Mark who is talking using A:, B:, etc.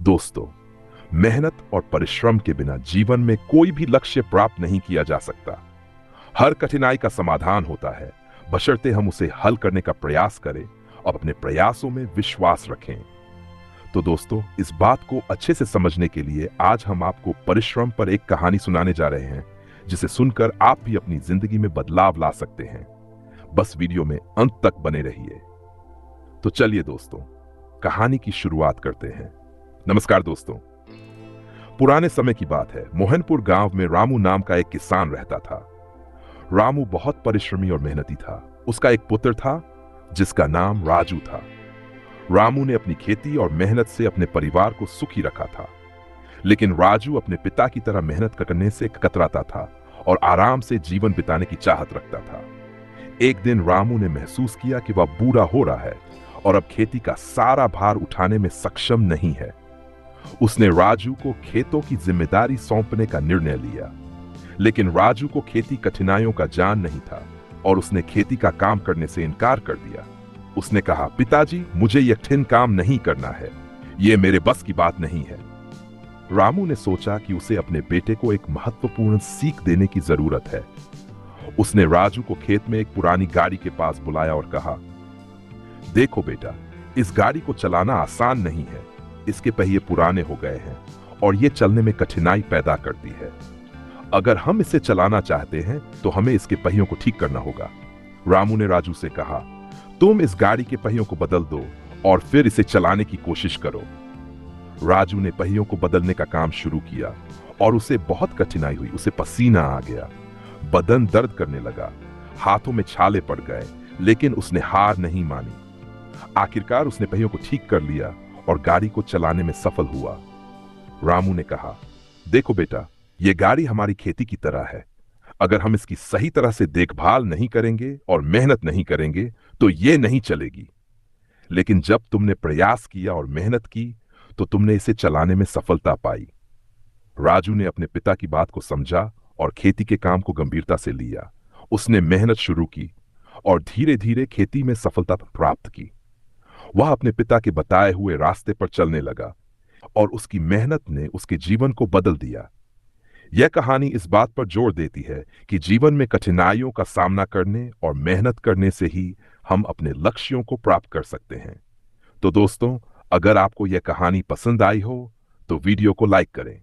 A: दोस्तों, मेहनत और परिश्रम के बिना जीवन में कोई भी लक्ष्य प्राप्त नहीं किया जा सकता। हर कठिनाई का समाधान होता है, बशर्ते हम उसे हल करने का प्रयास करें और अपने प्रयासों में विश्वास रखें। तो दोस्तों, इस बात को अच्छे से समझने के लिए आज हम आपको परिश्रम पर एक कहानी सुनाने जा रहे हैं, जिसे सुनकर आप भी अपनी जिंदगी में बदलाव ला सकते हैं। बस वीडियो में अंत तक बने रहिए। तो चलिए दोस्तों, कहानी की शुरुआत करते हैं। नमस्कार दोस्तों। पुराने समय की बात है। मोहनपुर गांव में रामू नाम का एक किसान रहता था। रामू बहुत परिश्रमी और मेहनती था। उसका एक पुत्र था जिसका नाम राजू था। रामू ने अपनी खेती और मेहनत से अपने परिवार को सुखी रखा था, लेकिन राजू अपने पिता की तरह मेहनत करने से कतराता था और आराम से जीवन बिताने की चाहत रखता था। एक दिन रामू ने महसूस किया कि वह बूढ़ा हो रहा है और अब खेती का सारा भार उठाने में सक्षम नहीं है। उसने राजू को खेतों की जिम्मेदारी सौंपने का निर्णय लिया, लेकिन राजू को खेती कठिनाइयों का जान नहीं था और उसने खेती का काम करने से इनकार कर दिया। उसने कहा, पिताजी, मुझे यह कठिन काम नहीं करना है, यह मेरे बस की बात नहीं है। रामू ने सोचा कि उसे अपने बेटे को एक महत्वपूर्ण सीख देने की जरूरत है। उसने राजू को खेत में एक पुरानी गाड़ी के पास बुलाया और कहा, देखो बेटा, इस गाड़ी को चलाना आसान नहीं है। इसके पहिए पुराने हो गए हैं और ये चलने में कठिनाई पैदा करती है। अगर हम इसे चलाना चाहते हैं तो हमें इसके पहियों को ठीक करना होगा। रामू ने राजू से कहा, तुम इस गाड़ी के पहियों को बदल दो और फिर इसे चलाने की कोशिश करो। राजू ने पहियों को बदलने का काम शुरू किया और उसे बहुत कठिनाई हुई। उसे पसीना आ गया, बदन दर्द करने लगा, हाथों में छाले पड़ गए, लेकिन उसने हार नहीं मानी। आखिरकार उसने पहियों को ठीक कर लिया और गाड़ी को चलाने में सफल हुआ। रामू ने कहा, देखो बेटा, यह गाड़ी हमारी खेती की तरह है। अगर हम इसकी सही तरह से देखभाल नहीं करेंगे और मेहनत नहीं करेंगे तो यह नहीं चलेगी। लेकिन जब तुमने प्रयास किया और मेहनत की तो तुमने इसे चलाने में सफलता पाई। राजू ने अपने पिता की बात को समझा और खेती के काम को गंभीरता से लिया। उसने मेहनत शुरू की और धीरे धीरे खेती में सफलता प्राप्त की। वह अपने पिता के बताए हुए रास्ते पर चलने लगा और उसकी मेहनत ने उसके जीवन को बदल दिया। यह कहानी इस बात पर जोर देती है कि जीवन में कठिनाइयों का सामना करने और मेहनत करने से ही हम अपने लक्ष्यों को प्राप्त कर सकते हैं। तो दोस्तों, अगर आपको यह कहानी पसंद आई हो तो वीडियो को लाइक करें।